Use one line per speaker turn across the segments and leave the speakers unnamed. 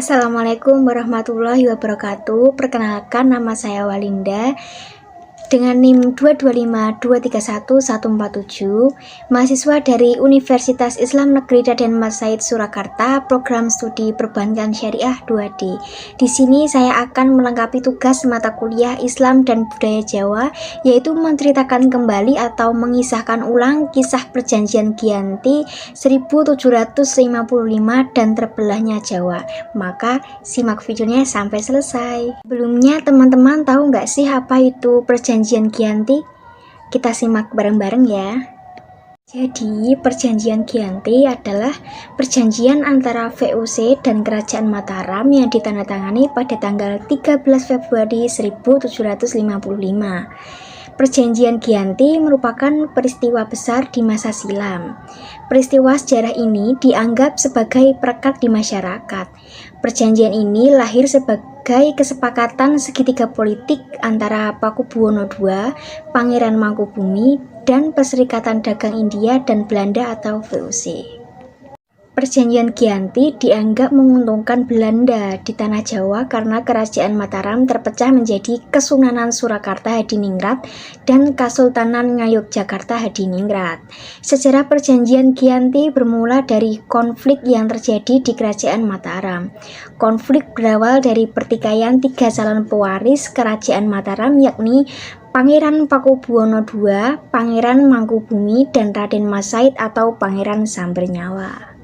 Assalamualaikum warahmatullahi wabarakatuh. Perkenalkan, nama saya Walinda dengan NIM 225231147, mahasiswa dari Universitas Islam Negeri Raden Mas Said Surakarta, program studi perbankan syariah 2D. Di sini saya akan melengkapi tugas mata kuliah Islam dan Budaya Jawa, yaitu menceritakan kembali atau mengisahkan ulang kisah perjanjian Giyanti 1755 dan terbelahnya Jawa. Maka simak videonya sampai selesai. Sebelumnya, teman-teman tahu nggak sih apa itu perjanjian Giyanti? Kita simak bareng-bareng ya. Jadi, perjanjian Giyanti adalah perjanjian antara VOC dan Kerajaan Mataram yang ditandatangani pada tanggal 13 Februari 1755. Perjanjian Giyanti merupakan peristiwa besar di masa silam. Peristiwa sejarah ini dianggap sebagai perekat di masyarakat. Perjanjian ini lahir sebagai kesepakatan segitiga politik antara Pakubuwono II, Pangeran Mangkubumi, dan Perserikatan Dagang India dan Belanda atau VOC. Perjanjian Giyanti dianggap menguntungkan Belanda di tanah Jawa karena Kerajaan Mataram terpecah menjadi Kesunanan Surakarta Hadiningrat dan Kasultanan Ngayogyakarta Hadiningrat. Sejarah perjanjian Giyanti bermula dari konflik yang terjadi di Kerajaan Mataram. Konflik berawal dari pertikaian tiga calon pewaris Kerajaan Mataram, yakni Pangeran Pakubuwono II, Pangeran Mangkubumi, dan Raden Mas Said atau Pangeran Sambernyawa.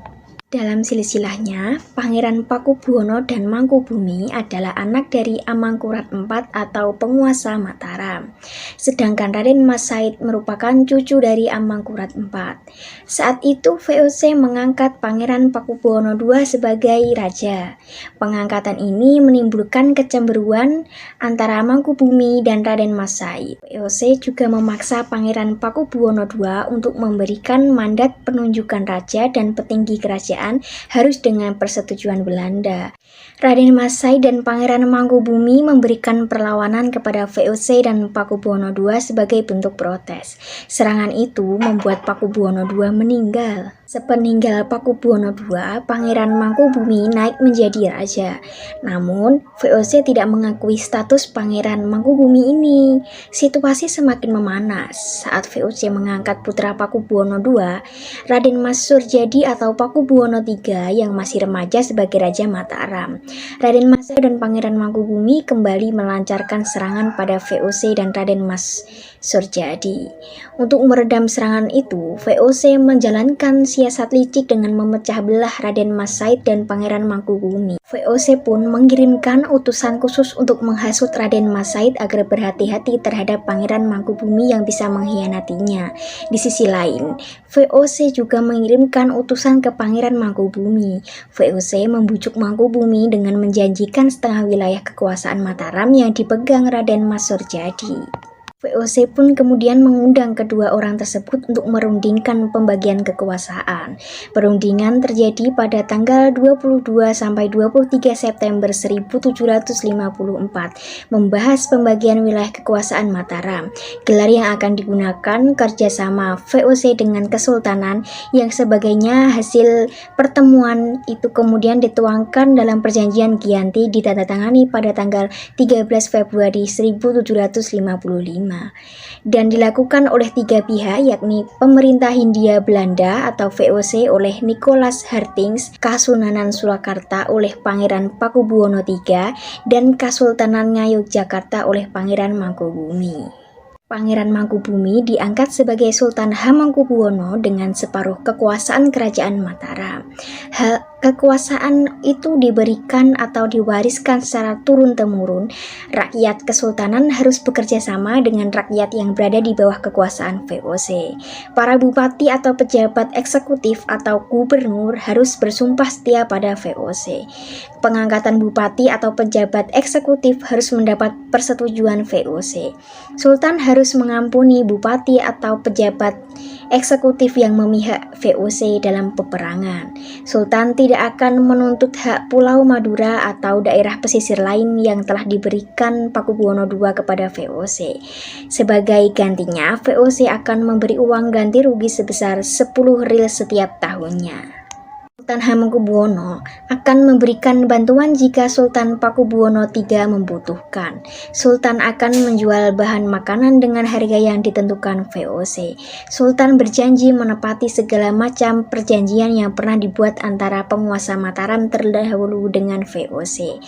Dalam silsilahnya, Pangeran Pakubuwono dan Mangkubumi adalah anak dari Amangkurat IV atau penguasa Mataram. Sedangkan Raden Mas Said merupakan cucu dari Amangkurat IV. Saat itu VOC mengangkat Pangeran Pakubuwono II sebagai raja. Pengangkatan ini menimbulkan kecemburuan antara Mangkubumi dan Raden Mas Said. VOC juga memaksa Pangeran Pakubuwono II untuk memberikan mandat penunjukan raja dan petinggi kerajaan harus dengan persetujuan Belanda. Raden Mas Said dan Pangeran Mangkubumi memberikan perlawanan kepada VOC dan Pakubuwono II sebagai bentuk protes. Serangan itu membuat Pakubuwono II meninggal. Sepeninggal Pakubuwono II, Pangeran Mangkubumi naik menjadi raja. Namun, VOC tidak mengakui status Pangeran Mangkubumi ini. Situasi semakin memanas saat VOC mengangkat putra Pakubuwono II, Raden Mas Surjadi atau Pakubuwono III yang masih remaja sebagai Raja Mataram. Raden Mas Said dan Pangeran Mangkubumi kembali melancarkan serangan pada VOC dan Raden Mas Surjadi. Untuk meredam serangan itu, VOC menjalankan siasat licik dengan memecah belah Raden Mas Said dan Pangeran Mangkubumi. VOC pun mengirimkan utusan khusus untuk menghasut Raden Mas Said agar berhati-hati terhadap Pangeran Mangkubumi yang bisa mengkhianatinya. Di sisi lain, VOC juga mengirimkan utusan ke Pangeran Mangkubumi. VOC membujuk Mangkubumi dengan menjanjikan setengah wilayah kekuasaan Mataram yang dipegang Raden Mas Surjadi. VOC pun kemudian mengundang kedua orang tersebut untuk merundingkan pembagian kekuasaan. Perundingan terjadi pada tanggal 22 sampai 23 September 1754, membahas pembagian wilayah kekuasaan Mataram. Gelar yang akan digunakan kerjasama VOC dengan Kesultanan yang sebagainya hasil pertemuan itu kemudian dituangkan dalam perjanjian Giyanti ditandatangani pada tanggal 13 Februari 1755. Dan dilakukan oleh tiga pihak, yakni pemerintah Hindia Belanda atau VOC oleh Nicholas Hertings, Kasunanan Surakarta oleh Pangeran Pakubuwono III, dan Kasultanan Ngayogyakarta oleh Pangeran Mangkubumi. Pangeran Mangkubumi diangkat sebagai Sultan Hamengkubuwono dengan separuh kekuasaan kerajaan Mataram. Kekuasaan itu diberikan atau diwariskan secara turun-temurun. Rakyat kesultanan harus bekerja sama dengan rakyat yang berada di bawah kekuasaan VOC. Para bupati atau pejabat eksekutif atau gubernur harus bersumpah setia pada VOC. Pengangkatan bupati atau pejabat eksekutif harus mendapat persetujuan VOC. Sultan harus mengampuni bupati atau pejabat eksekutif yang memihak VOC dalam peperangan. Sultan tidak akan menuntut hak Pulau Madura atau daerah pesisir lain yang telah diberikan Pakubuwono II kepada VOC. Sebagai gantinya, VOC akan memberi uang ganti rugi sebesar 10 ril setiap tahunnya. Sultan Hamengkubuwono akan memberikan bantuan jika Sultan Pakubuwono III membutuhkan. Sultan akan menjual bahan makanan dengan harga yang ditentukan VOC. Sultan berjanji menepati segala macam perjanjian yang pernah dibuat antara penguasa Mataram terdahulu dengan VOC.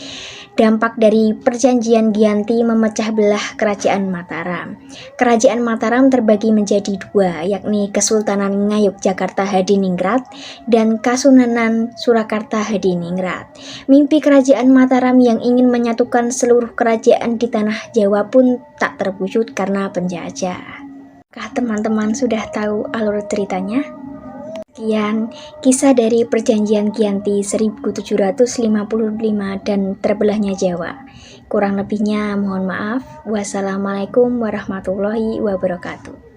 Dampak dari perjanjian Giyanti memecah belah Kerajaan Mataram. Kerajaan Mataram terbagi menjadi dua, yakni Kesultanan Ngayogyakarta Hadiningrat dan Kasunanan Surakarta Hadiningrat. Mimpi Kerajaan Mataram yang ingin menyatukan seluruh kerajaan di tanah Jawa pun tak terwujud karena penjajah. Kah teman-teman sudah tahu alur ceritanya? Sekian kisah dari perjanjian Giyanti 1755 dan terbelahnya Jawa. Kurang lebihnya mohon maaf. Wassalamualaikum warahmatullahi wabarakatuh.